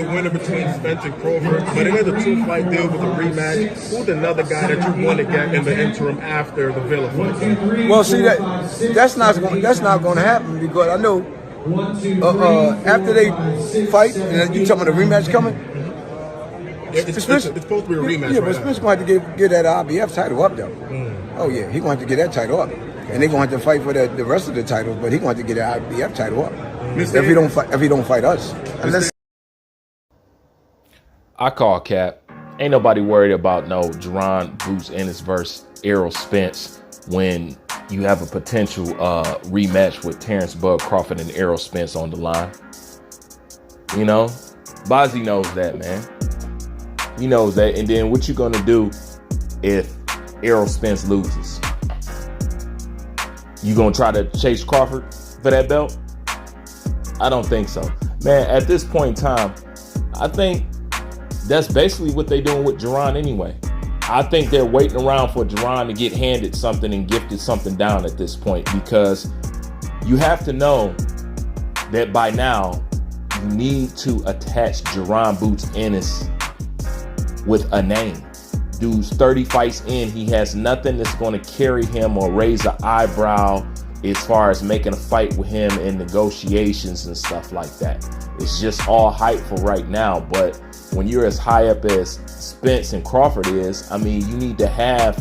the winner between Spence and Crawford, but it is a 2-fight deal with a rematch. Who's another guy that you want to get in the interim after the Villa fight? Well, see that's not going to happen because I know after they fight, and you talking about the rematch coming. It's supposed to be a rematch. Yeah, but Spence going to have to get that IBF title up though. Oh yeah, he's going to have to get that title up, and they're going to have to fight for the rest of the titles. But he's going to have to get that IBF title up if he don't fight us. Unless I call cap. Ain't nobody worried about no JERON Boots Ennis versus Errol Spence when you have a potential rematch with Terrence Bud Crawford and Errol Spence on the line. You know, Bozzy knows that, man. He knows that. And then what you gonna do if Errol Spence loses? You gonna try to chase Crawford for that belt? I don't think so. Man, at this point in time, I think that's basically what they're doing with JERON anyway. I think they're waiting around for JERON to get handed something and gifted something down at this point, because you have to know that by now you need to attach JERON Boots Ennis with a name. Dude's 30 fights in, he has nothing that's going to carry him or raise an eyebrow as far as making a fight with him in negotiations and stuff like that. It's just all hype for right now. But when you're as high up as Spence and Crawford is, I mean, you need to have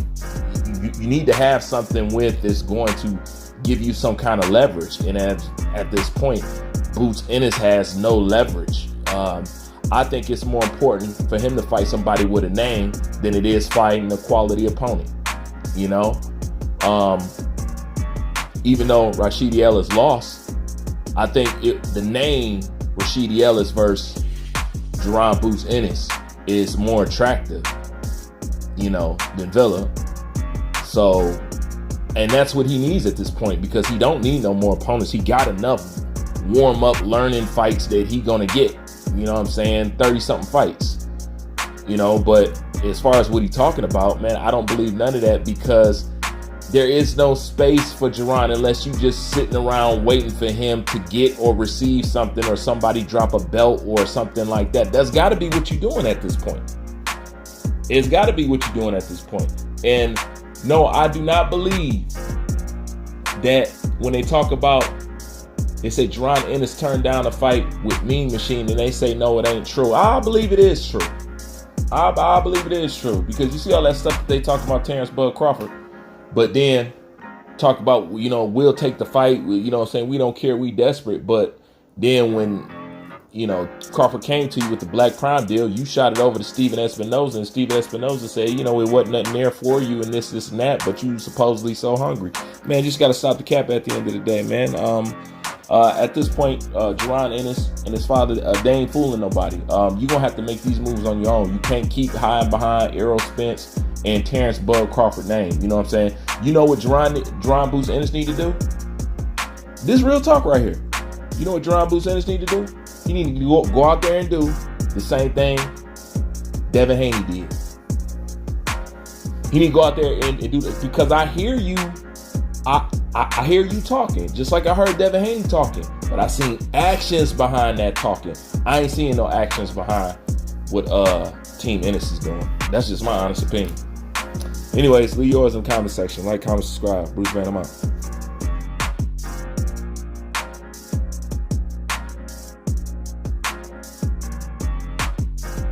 something with that's going to give you some kind of leverage. And at this point, Boots Ennis has no leverage. I think it's more important for him to fight somebody with a name than it is fighting a quality opponent. You know, even though Rashidi Ellis lost, I think the name Rashidi Ellis versus JERON Boots Ennis is more attractive, you know, than Villa. So, and that's what he needs at this point, because he don't need no more opponents. He got enough warm up learning fights that he gonna get. You know what I'm saying? 30-something fights. You know, but as far as what he's talking about, man, I don't believe none of that, because there is no space for JERON unless you just sitting around waiting for him to get or receive something, or somebody drop a belt or something like that. That's got to be what you're doing at this point. It's got to be what you're doing at this point. And no, I do not believe that when they talk about, they say JERON Ennis turned down a fight with Mean Machine, and they say, no, it ain't true. I believe it is true. I believe it is true, because you see all that stuff that they talk about Terrence Bud Crawford, but then talk about, you know, we'll take the fight, you know what I'm saying, we don't care, we desperate. But then when, you know, Crawford came to you with the Black Prime deal, you shot it over to Steven Espinoza, and Steven Espinoza said, you know, it wasn't nothing there for you and this and that, but you supposedly so hungry. Man, just got to stop the cap at the end of the day, man. At this point, JERON Ennis and his father, they ain't fooling nobody. You're going to have to make these moves on your own. You can't keep hiding behind Errol Spence and Terrence Bud Crawford name. You know what I'm saying? You know what JERON Boots Ennis need to do? This real talk right here. You know what JERON Boots Ennis need to do? He need to go out there and do the same thing Devin Haney did. He need to go out there and do this, because I hear you. I hear you talking, just like I heard Devin Haney talking, but I seen actions behind that talking. I ain't seeing no actions behind what Team Ennis is doing. That's just my honest opinion. Anyways, leave yours in the comment section. Like, comment, subscribe. Bruce Van, I'm out.